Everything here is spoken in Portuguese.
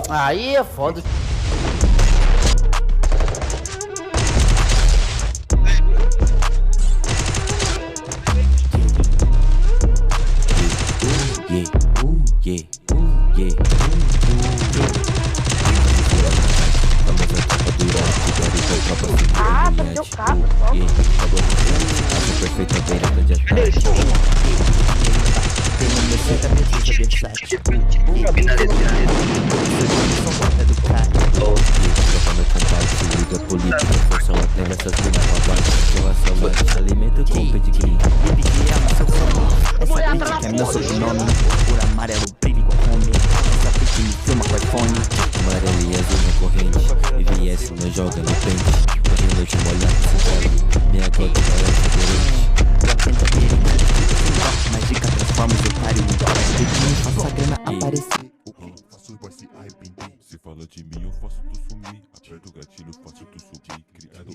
Aí é foda. Ah, perdeu o carro, Perfeita beirada de ataque. Tem uma certa medida versátil. Trocando contato, liga política, forção até essas minas com a parte de relação mais alimento com pedigree. Essa bitch que é meu sobrenome, por amarelo brilho igual home. Essa bitch me filma com iPhone. Amarelo e azul na corrente, IVS não joga no pente. Hoje à noite molhado se cala, minha gota parece diferente. Ela tenta vir, mas dica transforma os otários em dólar. Biquíni faço a grana aparecer. Faço o boy se arrepender. Se fala de mim, eu faço tu sumir. Aperto o gatilho, faço